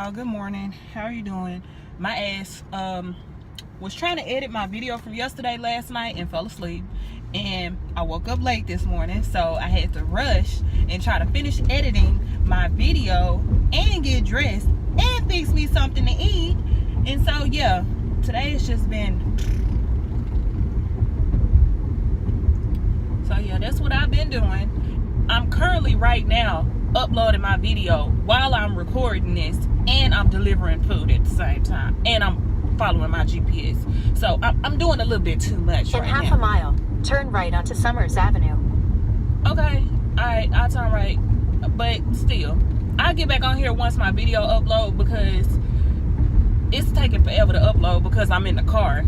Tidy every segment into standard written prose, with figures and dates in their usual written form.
y'all. Good morning. How are you doing? My ass was trying to edit my video from yesterday last night and fell asleep, and I woke up late this morning, so I had to rush and try to finish editing my video and get dressed and fix me something to eat. And so yeah, today has just been, so yeah, that's what I've been doing. I'm currently right now uploading my video while I'm recording this, and I'm delivering food at the same time, and I'm following my GPS. So I'm doing a little bit too much right now. In half a mile, turn right onto Summers Avenue. Okay, alright, I'll turn right, but still, I'll get back on here once my video upload, because it's taking forever to upload because I'm in the car.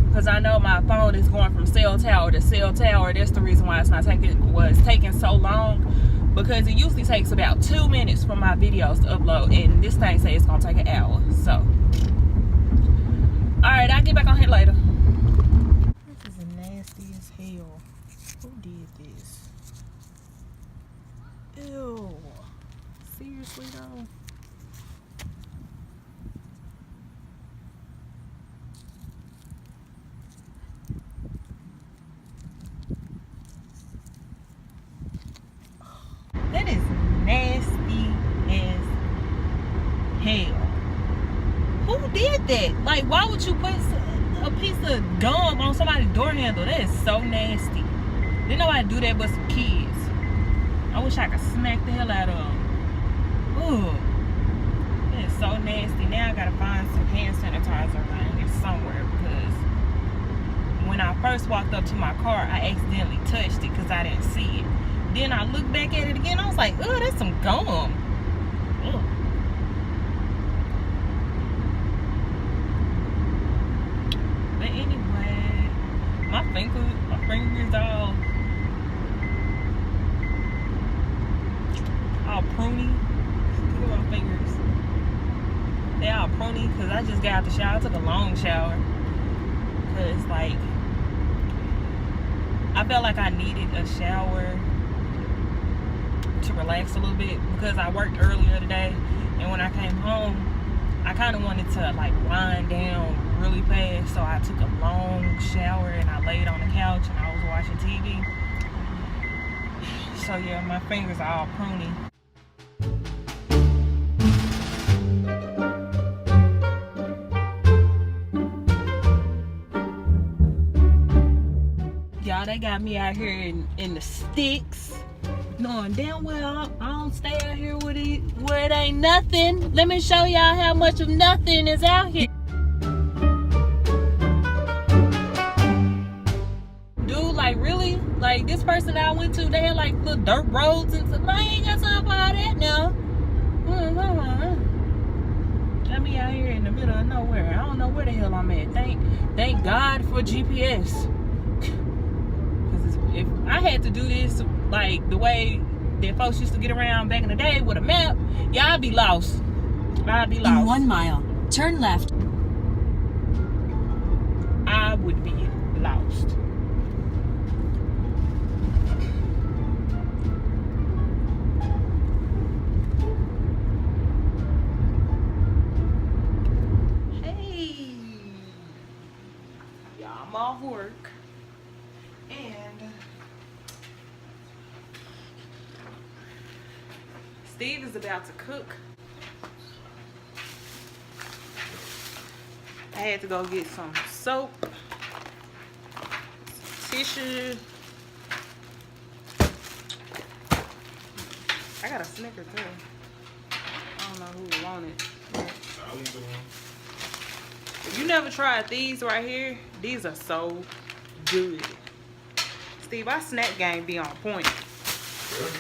Because I know my phone is going from cell tower to cell tower. That's the reason why it's not taking so long, because it usually takes about 2 minutes for my videos to upload, and this thing says it's gonna take an hour. So alright, I'll get back on here later. This is nasty as hell. Who did this? Ew. Seriously though? That is nasty as hell. Who did that? Like, why would you put a piece of gum on somebody's door handle? That is so nasty. Didn't nobody do that but some kids. I wish I could smack the hell out of them. Ooh. That is so nasty. Now I gotta find some hand sanitizer around here somewhere, because when I first walked up to my car, I accidentally touched it because I didn't see it. Then I looked back at it again. I was like, oh, that's some gum. Ugh. But anyway, my fingers all pruny. Look at my fingers. They all pruny because I just got out the shower. I took a long shower because, like, I felt like I needed a shower to relax a little bit, because I worked earlier today, and when I came home I kind of wanted to like wind down really fast, so I took a long shower and I laid on the couch and I was watching TV. So yeah, my fingers are all pruny. Y'all, they got me out here in the sticks, knowing damn well I don't stay out here where it ain't nothing. Let me show y'all how much of nothing is out here. Dude, like, really? Like, this person that I went to, they had like little dirt roads and stuff. I ain't got time for all that now. Got me out here in the middle of nowhere. I don't know where the hell I'm at. Thank God for GPS. Because if I had to do this like the way that folks used to get around back in the day with a map, y'all be lost. I'd be lost. In 1 mile, turn left. I would be lost. Hey, y'all, I'm off work, and Steve is about to cook. I had to go get some soap, some tissue. I got a Snicker too. I don't know who would want it. If you never tried these right here, these are so good. Steve, our snack game be on point.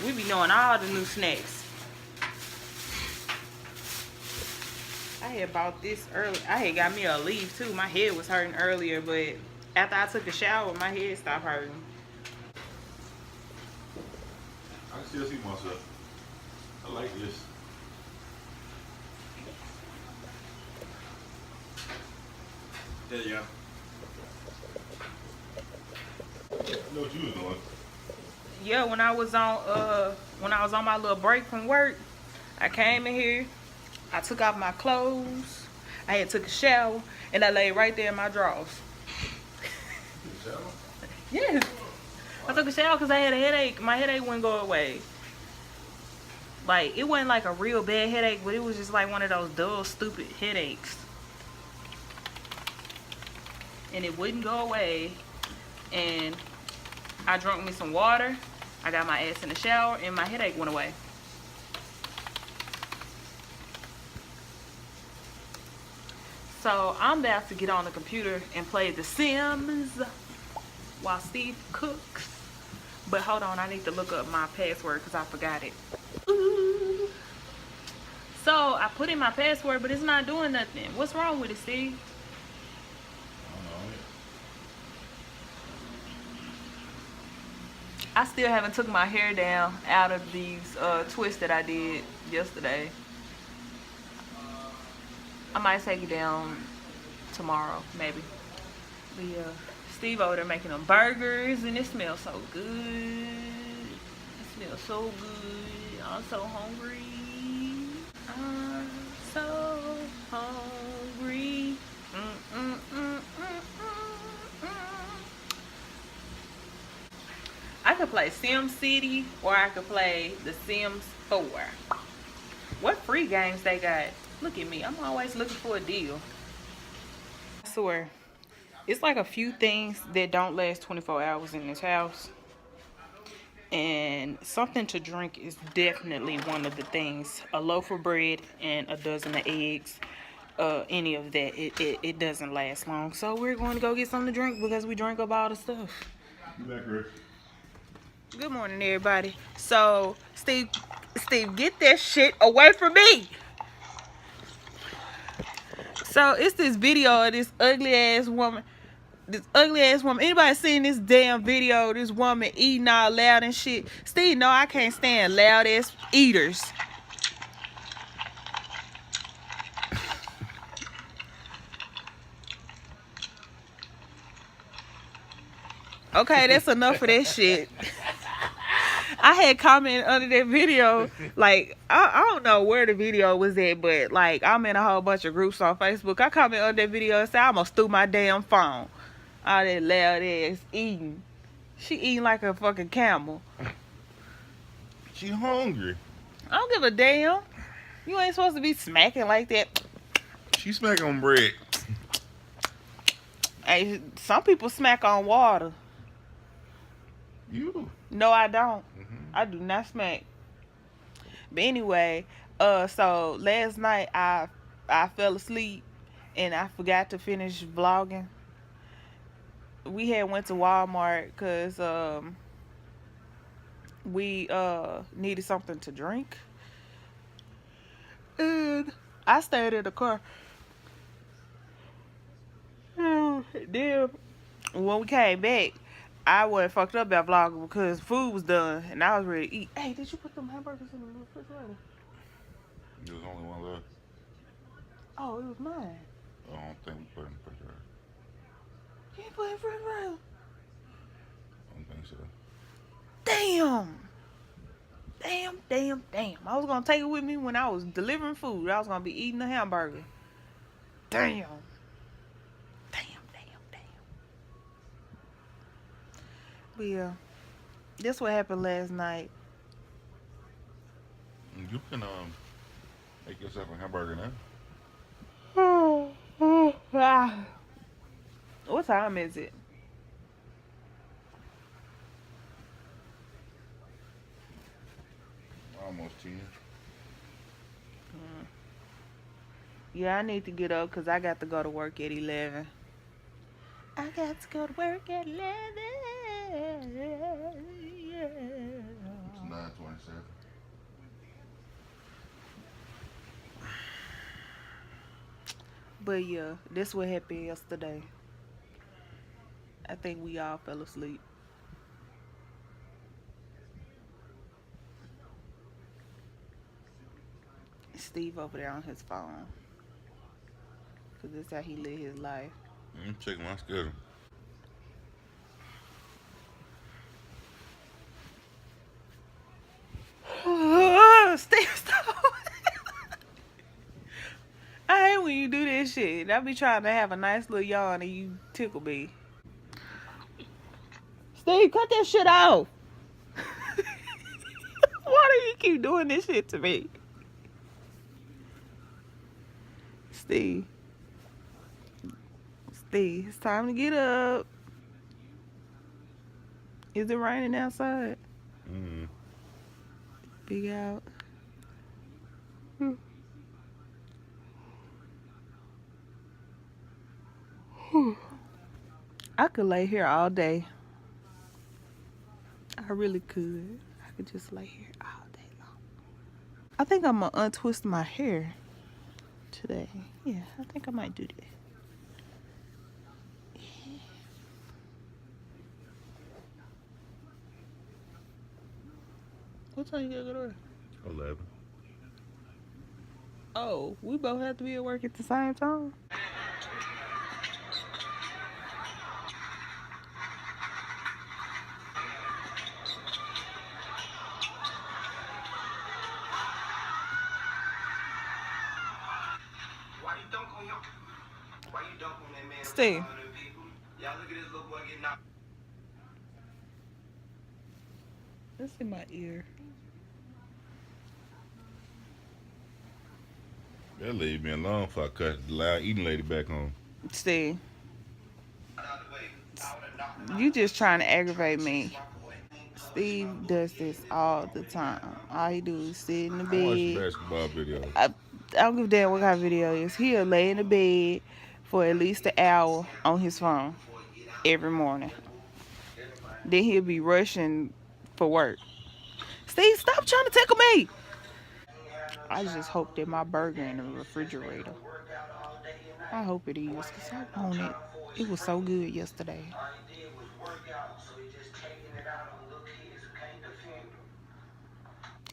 We be knowing all the new snacks. I had bought this early. I had got me a leaf too. My head was hurting earlier, but after I took a shower, my head stopped hurting. I can still see myself. I like this. There you go. I know what you was doing. Yeah, when I was on my little break from work, I came in here, I took off my clothes. I had took a shower, and I laid right there in my drawers. Yes. I took a shower because I had a headache. My headache wouldn't go away. Like, it wasn't like a real bad headache, but it was just like one of those dull, stupid headaches. And it wouldn't go away. And I drank me some water. I got my ass in the shower, and my headache went away. So I'm about to get on the computer and play The Sims while Steve cooks. But hold on, I need to look up my password because I forgot it. Ooh. So I put in my password, but it's not doing nothing. What's wrong with it, Steve? I still haven't took my hair down out of these twists that I did yesterday. I might take it down tomorrow, maybe. But yeah, Steve over there making them burgers, and it smells so good. It smells so good. I'm so hungry. I'm so hungry. I could play Sim City, or I could play The Sims 4. What free games they got? Look at me. I'm always looking for a deal. I swear. It's like a few things that don't last 24 hours in this house. And something to drink is definitely one of the things. A loaf of bread and a dozen of eggs. Any of that. It doesn't last long. So we're going to go get something to drink because we drank up all the stuff. You back, Rich? Good morning, everybody. So, Steve, get that shit away from me. So, it's this video of this ugly ass woman. Anybody seen this damn video? This woman eating all loud and shit. Steve, no, I can't stand loud ass eaters. Okay, that's enough of that shit. I had commented under that video, like, I don't know where the video was at, but, like, I'm in a whole bunch of groups on Facebook. I commented under that video and said, I almost threw my damn phone. All that loud ass eating. She eating like a fucking camel. She hungry. I don't give a damn. You ain't supposed to be smacking like that. She smacking on bread. Hey, some people smack on water. You? No, I don't. I do not smack. But anyway, so last night I fell asleep and I forgot to finish vlogging. We had went to Walmart because we needed something to drink. And I stayed in the car. Then when we came back, I wasn't fucked up about vlogging because food was done and I was ready to eat. Hey, did you put them hamburgers in the refrigerator? There was only one left. Oh, it was mine. I don't think we put it in the refrigerator. You ain't put it in the refrigerator? I don't think so. Damn. I was going to take it with me when I was delivering food. I was going to be eating a hamburger. Damn. But yeah, that's what happened last night. You can make yourself a hamburger now. What time is it? Almost 10. Yeah, I need to get up because I got to go to work at 11. I got to go to work at 11. Yeah. It's 9:27. But yeah, this what happened yesterday. I think we all fell asleep. Steve over there on his phone. Because that's how he live his life. I'm checking my schedule. Steve, stop. Shit, I be trying to have a nice little yawn and you tickle me. Steve, cut that shit off. Why do you keep doing this shit to me? Steve. Steve, it's time to get up. Is it raining outside? Mm. Big out. I could lay here all day. I really could. I could just lay here all day long. I think I'm gonna untwist my hair today. Yeah, I think I might do that. Yeah. What time you gotta go to work? 11. Oh, we both have to be at work at the same time? Steve. That's in my ear. That leave me alone if I cut the loud eating lady back on. Steve. You just trying to aggravate me. Steve does this all the time. All he do is sit in the I watch bed. basketball videos. I don't give a damn what kind of video it is. He'll lay in the bed for at least an hour on his phone every morning. Then he'll be rushing for work. Steve, stop trying to tickle me. I just hope that my burger in the refrigerator. I hope it is, because I want it. It was so good yesterday.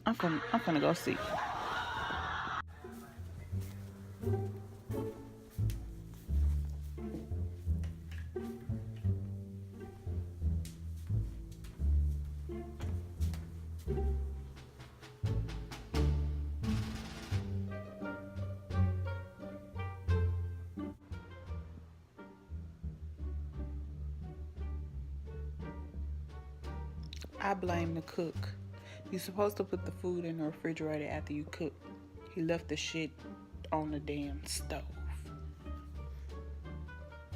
I'm finna go see. I blame the cook. You're supposed to put the food in the refrigerator after you cook. He left the shit on the damn stove.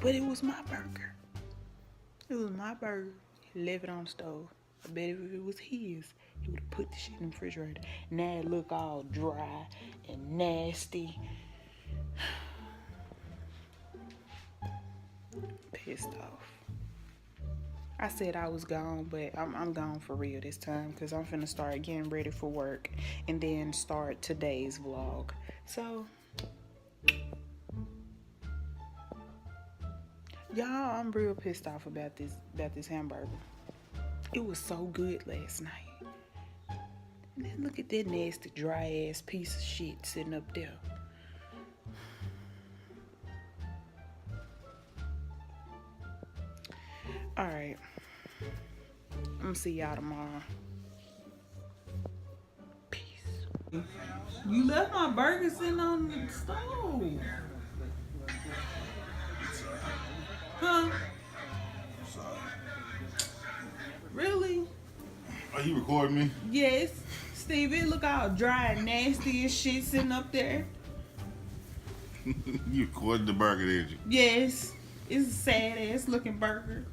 But it was my burger. It was my burger. He left it on the stove. I bet if it was his, he would have put the shit in the refrigerator. Now it look all dry and nasty. Pissed off. I said I was gone, but I'm gone for real this time, because I'm finna start getting ready for work and then start today's vlog. So, y'all, I'm real pissed off about this hamburger. It was so good last night. And then look at that nasty, dry ass piece of shit sitting up there. Alright. I'm gonna see y'all tomorrow. Peace. You left my burger sitting on the stove. Huh? Really? Are you recording me? Yes. Steve, it look all dry and nasty and shit sitting up there. You recorded the burger, did you? Yes. It's a sad ass looking burger.